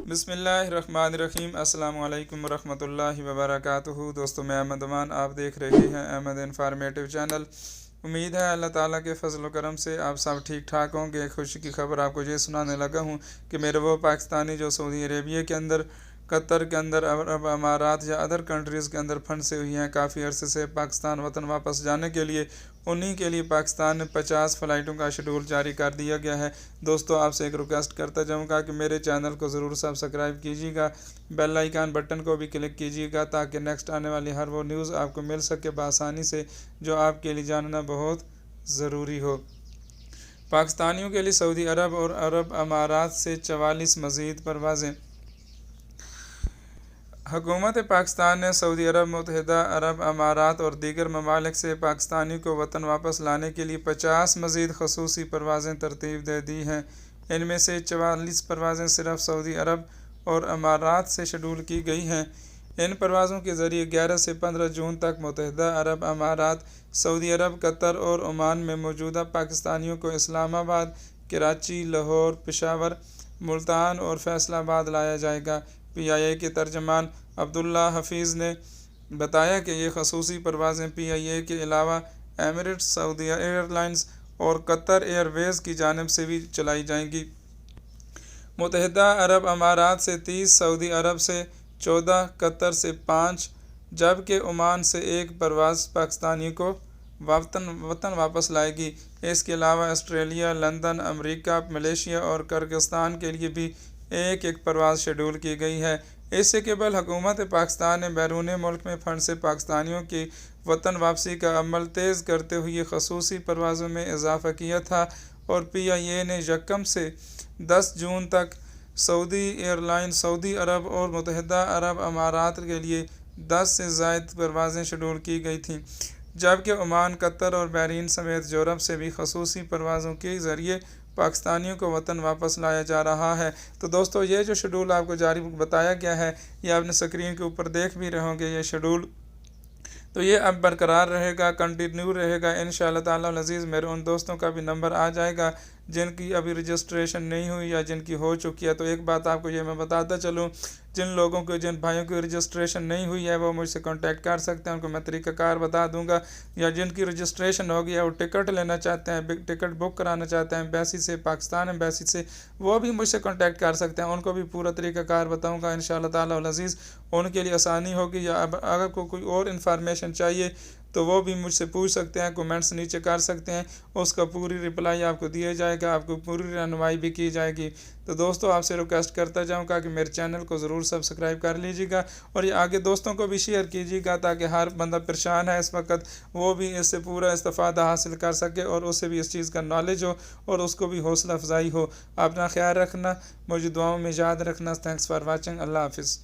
बिस्मिल्लाहिर्रहमानिर्रहीम। अस्सलामु अलैकुम वरहमतुल्लाहि वबरकातुहू। दोस्तों, मैं अहमद अमान, आप देख रहे हैं अहमद इन्फॉर्मेटिव चैनल। उम्मीद है अल्लाह ताला के फजल व करम से आप सब ठीक ठाक होंगे। खुशी की खबर आपको ये सुनाने लगा हूँ कि मेरे वो पाकिस्तानी जो सऊदी अरेबिया के अंदर, कतर के अंदर, अरब अमारात या अदर कंट्रीज़ के अंदर फंसे हुई हैं काफ़ी अरसे से पाकिस्तान वतन वापस जाने के लिए, उन्हीं के लिए पाकिस्तान में 50 फ़्लाइटों का शेड्यूल जारी कर दिया गया है। दोस्तों, आपसे एक रिक्वेस्ट करता जाऊंगा कि मेरे चैनल को ज़रूर सब्सक्राइब कीजिएगा, बेल आइकन बटन को भी क्लिक कीजिएगा ताकि नेक्स्ट आने वाली हर वो न्यूज़ आपको मिल सके बआसानी से, जो आपके लिए जानना बहुत ज़रूरी हो। पाकिस्तानियों के लिए सऊदी अरब और अरब अमारात से 44 मज़ीद परवाज़ें। हुकूमत पाकिस्तान ने सऊदी अरब, मुत्तहिदा अरब अमारात और दीगर ममालिक से पाकिस्तानियों को वतन वापस लाने के लिए 50 मज़ीद खसूसी परवाज़ें तरतीब दे दी हैं। इनमें से 44 परवाज़ें सिर्फ सऊदी अरब और अमारात से शेड्यूल की गई हैं। इन परवाज़ों के ज़रिए 11 से 15 जून तक मुत्तहिदा अरब अमारात, सऊदी अरब, कतर और ओमान में मौजूदा पाकिस्तानियों को इस्लामाबाद, कराची, लाहौर, पेशावर, मुल्तान और फैसलाबाद लाया जाएगा। PIA के तर्जमान अब्दुल्ला हफीज़ ने बताया कि ये खसूसी परवाज़ें PIA के अलावा एमिरेट्स, saudia एयरलाइंस और कतर एयरवेज़ की जानिब से भी चलाई जाएंगी। मुत्तहिदा अरब अमारात से 30, सऊदी अरब से 14, कतर से 5, जबकि ओमान से 1 परवाज़ पाकिस्तानी को वतन वापस लाएगी। इसके अलावा ऑस्ट्रेलिया, लंदन, अमेरिका, मलेशिया और किर्गिस्तान के लिए भी एक एक परवाज़ शेड्यूल की गई है। इससे केवल हुकूमत पाकिस्तान ने बैरून मुल्क में फंसे पाकिस्तानियों की वतन वापसी का अमल तेज़ करते हुए खसूसी परवाज़ों में इजाफ़ा किया था और PIA ने यकम से 10 जून तक सऊदी एयरलाइन, सऊदी अरब और मुत्तहिदा अरब अमारात के लिए 10 से ज़ायद परवाज़ें शेड्यूल की गई थीं, जबकि ओमान, कतर और बहरीन समेत यूरोप से भी खसूसी परवाज़ों के ज़रिए पाकिस्तानियों को वतन वापस लाया जा रहा है। तो दोस्तों, ये जो शेड्यूल आपको जारी बताया गया है, ये आपने स्क्रीन के ऊपर देख भी रहे होंगे ये शेड्यूल, तो ये अब बरकरार रहेगा, कंटिन्यू रहेगा इंशाअल्लाह ताला अज़ीज़। मेरे उन दोस्तों का भी नंबर आ जाएगा जिनकी अभी रजिस्ट्रेशन नहीं हुई या जिनकी हो चुकी है। तो एक बात आपको ये मैं बताता चलूँ, जिन लोगों को, जिन भाइयों की रजिस्ट्रेशन नहीं हुई है वो मुझसे कांटेक्ट कर सकते हैं, उनको मैं तरीक़ाकार बता दूंगा। या जिनकी रजिस्ट्रेशन हो गई है, वो टिकट लेना चाहते हैं, टिकट बुक कराना चाहते हैं एम्बेसी से, पाकिस्तान एम्बेसी से, वो भी मुझसे कांटेक्ट कर सकते हैं, उनको भी पूरा तरीक़ाकार बताऊँगा इंशाअल्लाह ताला अज़ीज़। उनके लिए आसानी होगी। या अगर कोई और इन्फॉर्मेशन चाहिए तो वो भी मुझसे पूछ सकते हैं, कमेंट्स नीचे कर सकते हैं, उसका पूरी रिप्लाई आपको दिया जाएगा, आपको पूरी रहनुमाई भी की जाएगी। तो दोस्तों, आपसे रिक्वेस्ट करता जाऊँगा कि मेरे चैनल को ज़रूर सब्सक्राइब कर लीजिएगा और ये आगे दोस्तों को भी शेयर कीजिएगा ताकि हर बंदा परेशान है इस वक्त, वो भी इससे पूरा इस्तेफ़ादा हासिल कर सके और उसे भी इस चीज़ का नॉलेज हो और उसको भी हौसला अफजाई हो। अपना ख्याल रखना, मुझे दुआओं में याद रखना। Thanks for watching. अल्लाह हाफिज़।